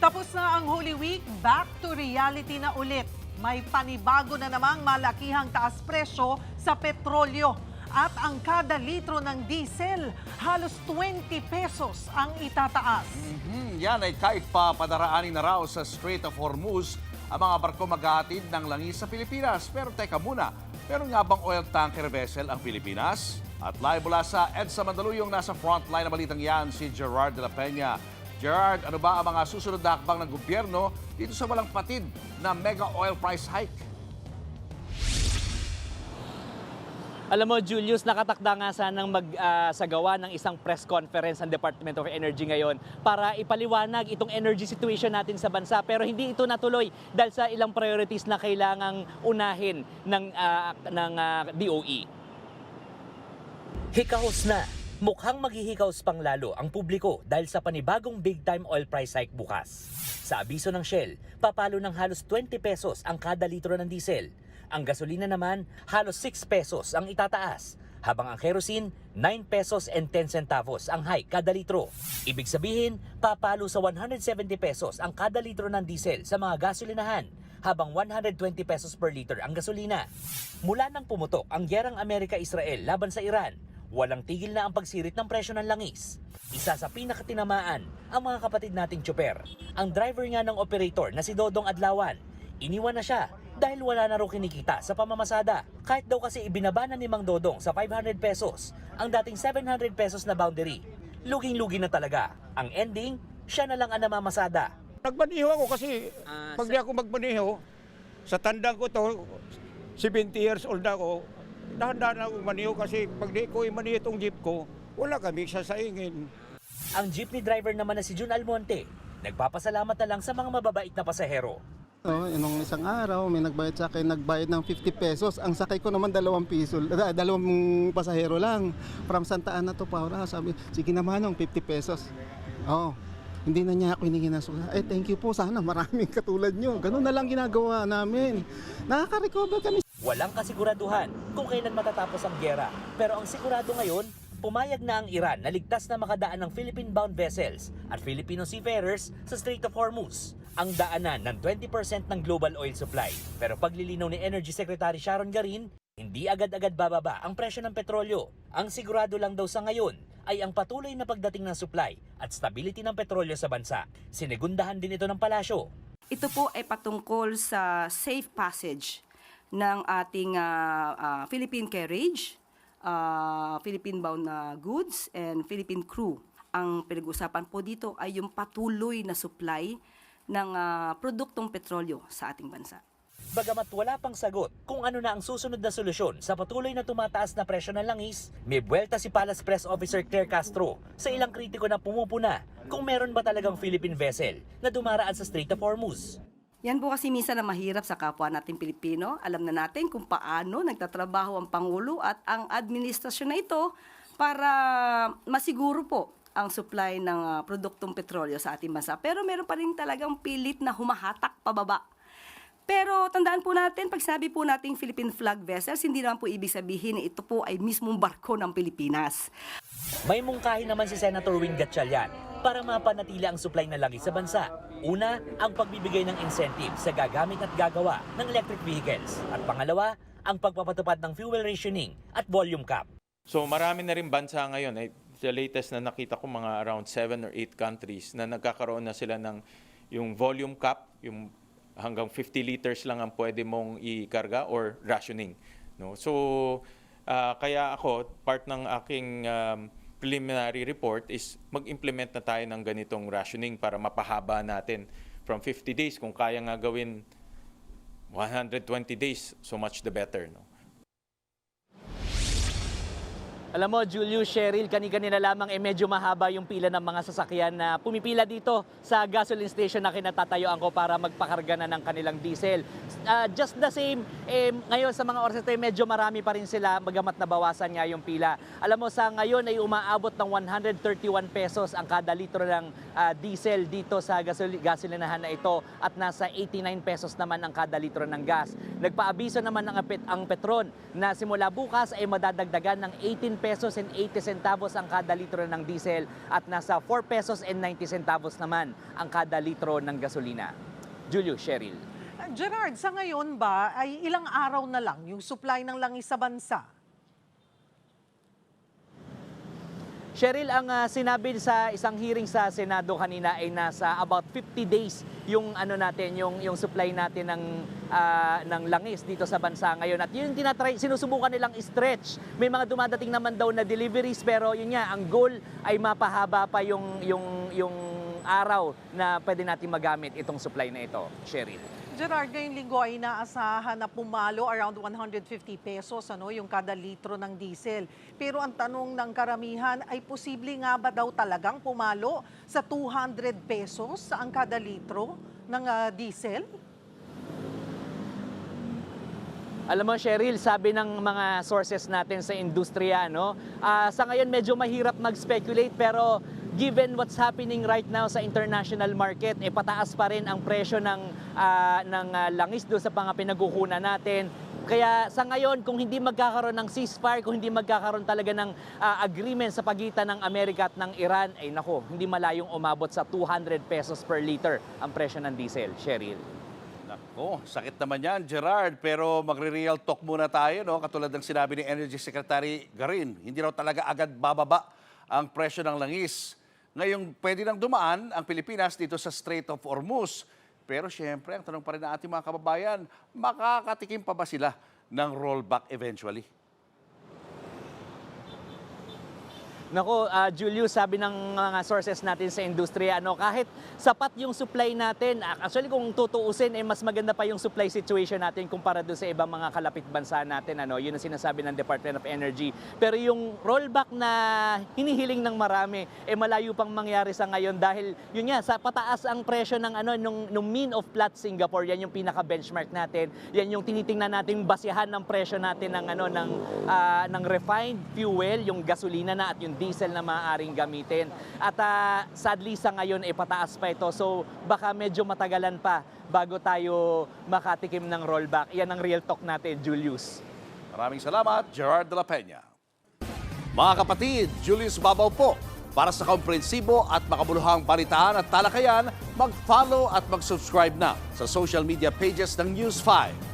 Tapos na ang Holy Week, back to reality na ulit. May panibago na namang malakihang taas presyo sa petrolyo. At ang kada litro ng diesel, halos 20 pesos ang itataas. Yan ay kahit pa padaraanin na raw sa Strait of Hormuz ang mga barko maghahatid ng langis sa Pilipinas. Pero teka muna, meron nga bang oil tanker vessel ang Pilipinas? At live mula sa EDSA Mandaluyong, nasa frontline na balitang yan si Gerard de la Peña. Gerard, ano ba ang mga susunod na hakbang ng gobyerno dito sa walang patid na mega oil price hike? Alam mo, Julius, nakatakda nga sanang magsagawa ng isang press conference ang Department of Energy ngayon para ipaliwanag itong energy situation natin sa bansa. Pero hindi ito natuloy dahil sa ilang priorities na kailangang unahin ng DOE. Hikahos na. Mukhang maghihikaos pang lalo ang publiko dahil sa panibagong big-time oil price hike bukas. Sa abiso ng Shell, papalo ng halos 20 pesos ang kada litro ng diesel. Ang gasolina naman, halos 6 pesos ang itataas, habang ang kerosene, 9 pesos and 10 centavos ang hike kada litro. Ibig sabihin, papalo sa 170 pesos ang kada litro ng diesel sa mga gasolinahan, habang 120 pesos per liter ang gasolina. Mula nang pumutok ang gyerang Amerika-Israel laban sa Iran, walang tigil na ang pagsirit ng presyo ng langis. Isa sa pinakatinamaan ang mga kapatid nating tsuper. Ang driver nga ng operator na si Dodong Adlawan, iniwan na siya dahil wala na raw kinikita sa pamamasada. Kahit daw kasi ibinaba na ni Mang Dodong sa 500 pesos ang dating 700 pesos na boundary. Luging-lugi na talaga. Ang ending, siya na lang ang namamasada. Nagmaniho ako kasi pag di ako magmaniho, sa tandang ko to, 70 years old ako, dahan-dahan ako maniho kasi pag di ko imaniho itong jeep ko, wala kami sasaingin. Ang jeepney driver naman na si Jun Almonte, nagpapasalamat na lang sa mga mababait na pasahero. Nung isang araw, may nagbayad sa akin, nagbayad ng 50 pesos. Ang sakay ko naman 2 piso, 2 pasahero lang. From Santa Ana to Paura, sabi, sige naman, 50 pesos. Hindi na niya ako hiningi ng suga. Thank you po, sana maraming katulad nyo. Ganun na lang ginagawa namin. Nakaka-recover kami. Walang kasiguraduhan kung kailan matatapos ang gyera. Pero ang sigurado ngayon, pumayag na ang Iran na ligtas na makadaan ng Philippine-bound vessels at Filipino seafarers sa Strait of Hormuz, ang daanan ng 20% ng global oil supply. Pero paglilinaw ni Energy Secretary Sharon Garin, hindi agad-agad bababa ang presyo ng petrolyo. Ang sigurado lang daw sa ngayon ay ang patuloy na pagdating ng supply at stability ng petrolyo sa bansa. Sinigundahan din ito ng palasyo. Ito po ay patungkol sa safe passage ng ating Philippine carriage, Philippine-bound na goods and Philippine crew. Ang pinag-usapan po dito ay yung patuloy na supply ng produktong petrolyo sa ating bansa. Bagamat wala pang sagot kung ano na ang susunod na solusyon sa patuloy na tumataas na presyo ng langis, may buwelta si Palace Press Officer Claire Castro sa ilang kritiko na pumupuna kung meron ba talagang Philippine vessel na dumaraan sa Strait of Hormuz. Yan po kasi minsan na mahirap sa kapwa nating Pilipino. Alam na natin kung paano nagtatrabaho ang Pangulo at ang administrasyon na ito para masiguro po ang supply ng produktong petrolyo sa ating bansa. Pero meron pa rin talagang pilit na humahatak pababa. Pero tandaan po natin, pag sabi po nating Philippine flag vessels, hindi naman po ibig sabihin na ito po ay mismong barko ng Pilipinas. May mungkahi naman si Senator Win Gatchalian para mapanatili ang supply ng langis sa bansa. Una, ang pagbibigay ng incentive sa gagamit at gagawa ng electric vehicles. At pangalawa, ang pagpapatupad ng fuel rationing at volume cap. So marami na rin bansa ngayon, the latest na nakita ko mga around 7 or 8 countries na nagkakaroon na sila ng yung volume cap, yung hanggang 50 liters lang ang pwede mong ikarga or rationing. No? So kaya ako, part ng aking preliminary report is mag-implement na tayo ng ganitong rationing para mapahaba natin from 50 days. Kung kaya nga gawin 120 days, so much the better. No? Alam mo, Julius, Cheryl, kani-kanina lamang medyo mahaba yung pila ng mga sasakyan na pumipila dito sa gasoline station na kinatatayuan ko para magpakarga na ng kanilang diesel. Just the same, ngayon sa mga oras ito, medyo marami pa rin sila, bagamat nabawasan nga yung pila. Alam mo, sa ngayon ay umaabot ng 131 pesos ang kada litro ng diesel dito sa gasolinahan na ito at nasa 89 pesos naman ang kada litro ng gas. Nagpaabiso naman ang Petron na simula bukas ay madadagdagan ng 18 pesos and 80 centavos ang kada litro ng diesel at nasa 4 pesos and 90 centavos naman ang kada litro ng gasolina. Julius, Cheryl. Gerard, sa ngayon ba ay ilang araw na lang yung supply ng langis sa bansa? Cheryl, ang sinabi sa isang hearing sa Senado kanina ay nasa about 50 days yung yung supply natin ng langis dito sa bansa ngayon. At yun sinusubukan nilang stretch. May mga dumadating naman daw na deliveries pero yun nga, ang goal ay mapahaba pa yung araw na pwede natin magamit itong supply na ito, Cheryl. Gerard, ngayong linggo ay inaasahan na pumalo around 150 pesos yung kada litro ng diesel. Pero ang tanong ng karamihan ay posible nga ba daw talagang pumalo sa 200 pesos ang kada litro ng diesel? Alam mo, Cheryl, sabi ng mga sources natin sa industriya, sa ngayon medyo mahirap mag-speculate pero given what's happening right now sa international market, pataas pa rin ang presyo ng langis doon sa mga pinagkukunan natin. Kaya sa ngayon, kung hindi magkakaroon ng ceasefire, kung hindi magkakaroon talaga ng agreement sa pagitan ng Amerika at ng Iran, hindi malayong umabot sa 200 pesos per liter ang presyo ng diesel, Cheryl. Nako, sakit naman yan, Gerard. Pero magre-real talk muna tayo, katulad ng sinabi ni Energy Secretary Garin. Hindi raw talaga agad bababa ang presyo ng langis. Ngayong pwede nang dumaan ang Pilipinas dito sa Strait of Hormuz. Pero syempre, ang tanong pa rin ng ating mga kababayan, makakatikim pa ba sila ng rollback eventually? Nako, Julius, sabi ng mga sources natin sa industriya, kahit sapat yung supply natin, actually kung tutuusin, mas maganda pa yung supply situation natin kumpara doon sa ibang mga kalapit bansa natin. Yun ang sinasabi ng Department of Energy. Pero yung rollback na hinihiling ng marami, malayo pang mangyari sa ngayon dahil yun nga, sa pataas ang presyo ng nung mean of Platts Singapore, yan yung pinaka-benchmark natin. Yan yung tinitingnan natin basehan ng presyo natin ng refined fuel, yung gasolina na at yung diesel na maaaring gamitin. At sadly sa ngayon pataas pa ito. So baka medyo matagalan pa bago tayo makatikim ng rollback. Yan ang real talk natin, Julius. Maraming salamat, Gerard de la Peña. Mga kapatid, Julius Babaw po. Para sa komprehensibo at makabuluhang balitaan at talakayan, mag-follow at mag-subscribe na sa social media pages ng News 5.